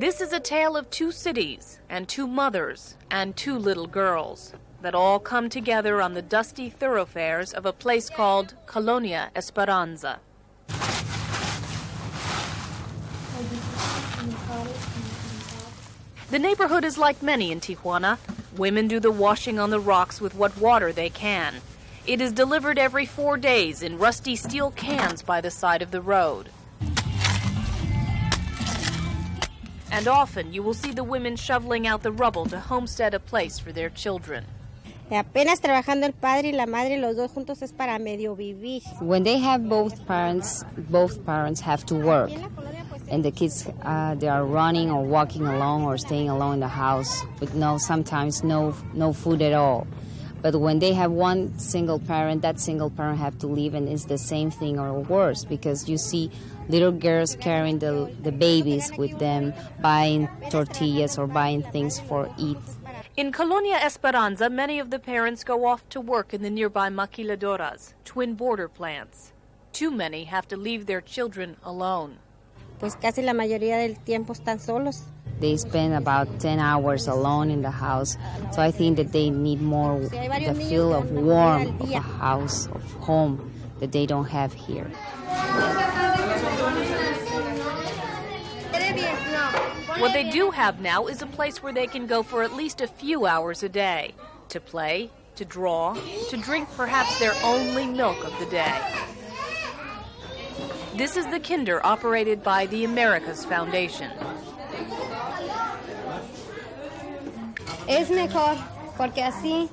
This is a tale of two cities and two mothers and two little girls that all come together on the dusty thoroughfares of a place called Colonia Esperanza. The neighborhood is like many in Tijuana. Women do the washing on the rocks with what water they can. It is delivered every 4 days in rusty steel cans by the side of the road. And often you will see the women shoveling out the rubble to homestead a place for their children. Apenas trabajando el padre y la madre, los dos juntos es para medio vivir. When they have both parents have to work. And the kids, they are running or walking alone or staying alone in the house with sometimes no food at all. But when they have one single parent, that single parent have to leave, and it's the same thing or worse, because you see little girls carrying the babies with them, buying tortillas or buying things for eat. In Colonia Esperanza, many of the parents go off to work in the nearby maquiladoras, twin border plants. Too many have to leave their children alone. Pues casi la mayoría del tiempo están solos. They spend about 10 hours alone in the house, so I think that they need more the feel of warmth of a house, of home, that they don't have here. What they do have now is a place where they can go for at least a few hours a day, to play, to draw, to drink perhaps their only milk of the day. This is the kinder operated by the Americas Foundation. Es mejor, porque así,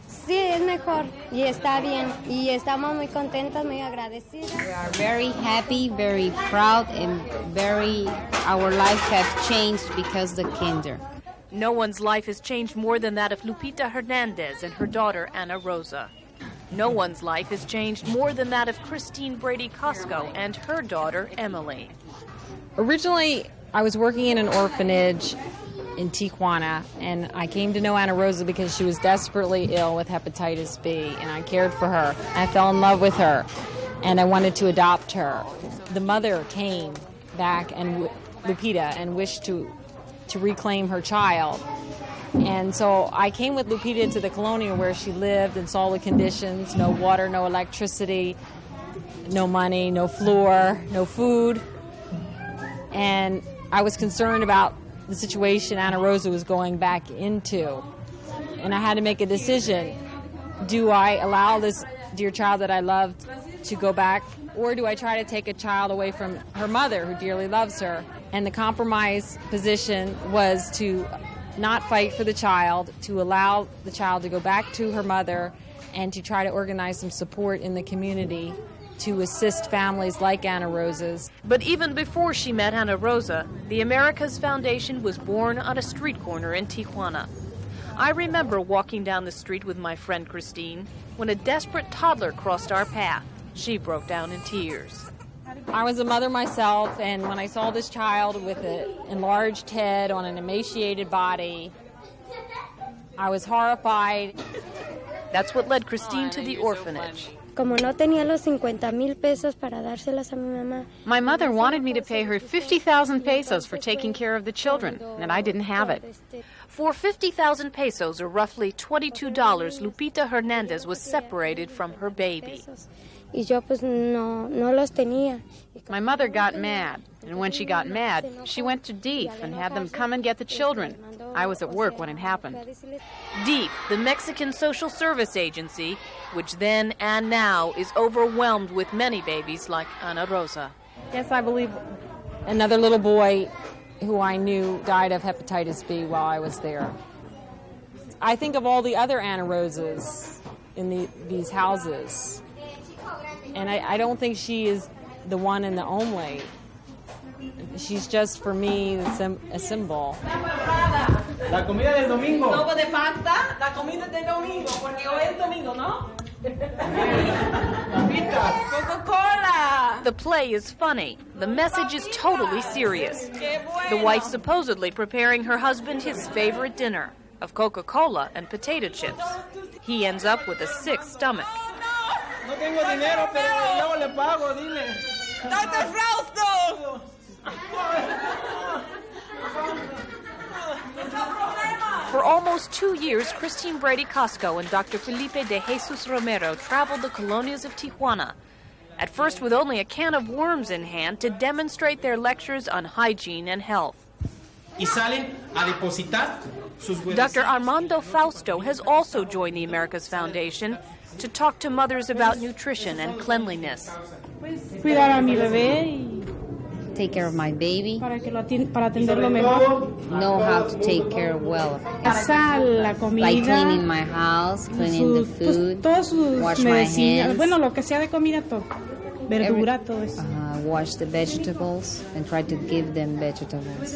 sí, es mejor, y está bien, y estamos muy contentas, muy agradecidas. We are very happy, very proud, and our life has changed because the kinder. No one's life has changed more than that of Lupita Hernandez and her daughter, Ana Rosa. No one's life has changed more than that of Christine Brady Costco and her daughter, Emily. Originally, I was working in an orphanage in Tijuana, and I came to know Ana Rosa because she was desperately ill with hepatitis B, and I cared for her. I fell in love with her, and I wanted to adopt her. The mother came back, and Lupita, and wished to reclaim her child. And so I came with Lupita to the Colonia where she lived and saw the conditions: no water, no electricity, no money, no floor, no food. And I was concerned about the situation Ana Rosa was going back into. And I had to make a decision. Do I allow this dear child that I loved to go back, or do I try to take a child away from her mother who dearly loves her? And the compromise position was to not fight for the child, to allow the child to go back to her mother, and to try to organize some support in the community to assist families like Ana Rosa's. But even before she met Ana Rosa, the Americas Foundation was born on a street corner in Tijuana. I remember walking down the street with my friend Christine when a desperate toddler crossed our path. She broke down in tears. I was a mother myself, and when I saw this child with an enlarged head on an emaciated body, I was horrified. That's what led Christine to the orphanage. Como no tenía los 50,000 pesos para dárselas a mi mamá. My mother wanted me to pay her 50,000 pesos for taking care of the children, and I didn't have it. For 50,000 pesos, or roughly $22, Lupita Hernandez was separated from her baby. Y yo pues no los tenía. My mother got mad, and when she got mad, she went to DEEF and had them come and get the children. I was at work when it happened. DEEF, the Mexican Social Service Agency, which then and now is overwhelmed with many babies like Ana Rosa. Yes, I believe another little boy who I knew died of hepatitis B while I was there. I think of all the other Ana Rosas in these houses, and I don't think she is the one and the only. She's just, for me, a symbol. La comida del domingo. Sopa de pasta, la comida del domingo, porque hoy es domingo, ¿no? Coca-Cola. The play is funny. The message is totally serious. The wife supposedly preparing her husband his favorite dinner of Coca-Cola and potato chips. He ends up with a sick stomach. No tengo dinero, pero luego le pago, dile. Dr. Frausto! almost 2 years, Christine Brady Casco and Dr. Felipe de Jesus Romero traveled the Colonias of Tijuana, at first with only a can of worms in hand, to demonstrate their lectures on hygiene and health. Y salen a depositar sus Dr. Armando Fausto has also joined the Americas Foundation to talk to mothers about nutrition and cleanliness. Cuidar a mi bebé Take care of my baby, para atenderlo mejor. know how to take care well of him. La sal, la comida, Like cleaning my house, cleaning the food, todas sus wash my medicinas, hands. bueno, lo que sea de comida, todo. Verdura, todo eso. Wash the vegetables and try to give them vegetables.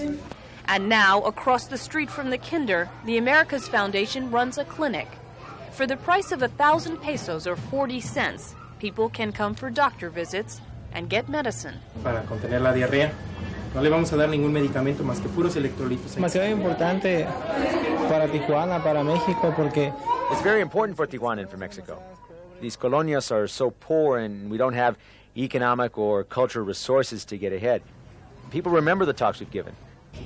And now, across the street from the kinder, the Americas Foundation runs a clinic. For the price of 1,000 pesos or 40 cents, people can come for doctor visits and get medicine. Para contener la diarrea. No le vamos a dar ningún medicamento más que puros electrolitos. Demasiado importante para Tijuana, para México, porque it's very important for Tijuana and for Mexico. These colonias are so poor and we don't have economic or cultural resources to get ahead. People remember the talks we've given.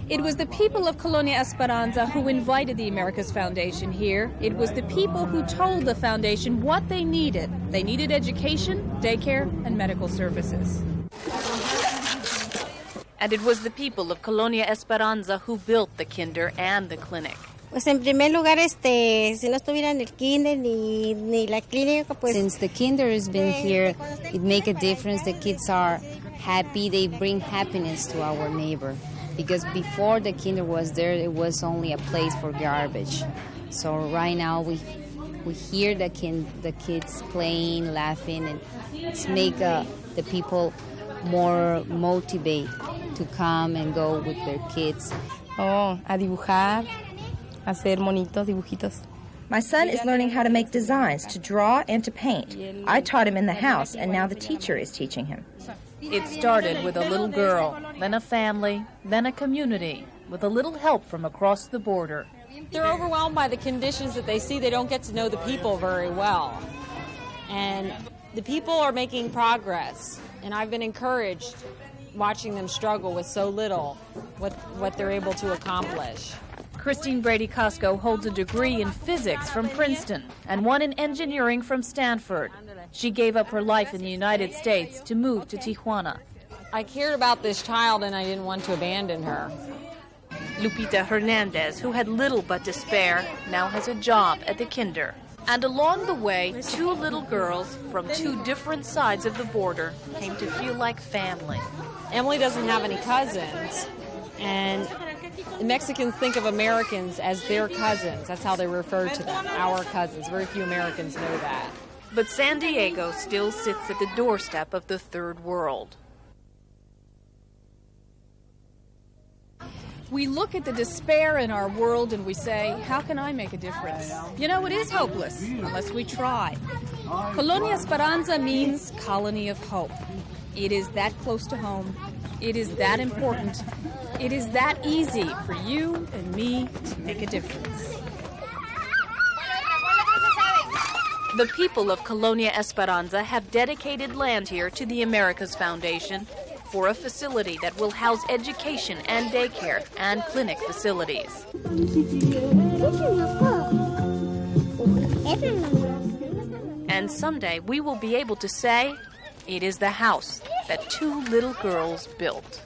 It was the people of Colonia Esperanza who invited the Americas Foundation here. It was the people who told the foundation what they needed. They needed education, daycare, and medical services. And it was the people of Colonia Esperanza who built the kinder and the clinic. Pues en primer lugar, si no estuviera en el kinder ni la clínica, pues... Since the kinder has been here, it makes a difference. The kids are happy. They bring happiness to our neighbor. Because before the kinder was there, it was only a place for garbage. So right now we hear the kids playing, laughing, and it's make the people more motivated to come and go with their kids. Oh, a dibujar, hacer monitos, dibujitos. My son is learning how to make designs, to draw and to paint. I taught him in the house, and now the teacher is teaching him. It started with a little girl, then a family, then a community, with a little help from across the border. They're overwhelmed by the conditions that they see. They don't get to know the people very well. And the people are making progress. And I've been encouraged watching them struggle with so little, what they're able to accomplish. Christine Brady Casco holds a degree in physics from Princeton and one in engineering from Stanford. She gave up her life in the United States to move to Tijuana. I cared about this child and I didn't want to abandon her. Lupita Hernandez, who had little but despair, now has a job at the kinder. And along the way, 2 little girls from 2 different sides of the border came to feel like family. Emily doesn't have any cousins, and the Mexicans think of Americans as their cousins. That's how they refer to them, our cousins. Very few Americans know that. But San Diego still sits at the doorstep of the third world. We look at the despair in our world and we say, how can I make a difference? You know, it is hopeless unless we try. Colonia Esperanza means colony of hope. It is that close to home. It is that important. It is that easy for you and me to make a difference. The people of Colonia Esperanza have dedicated land here to the Americas Foundation for a facility that will house education and daycare and clinic facilities. And someday we will be able to say, it is the house that 2 little girls built.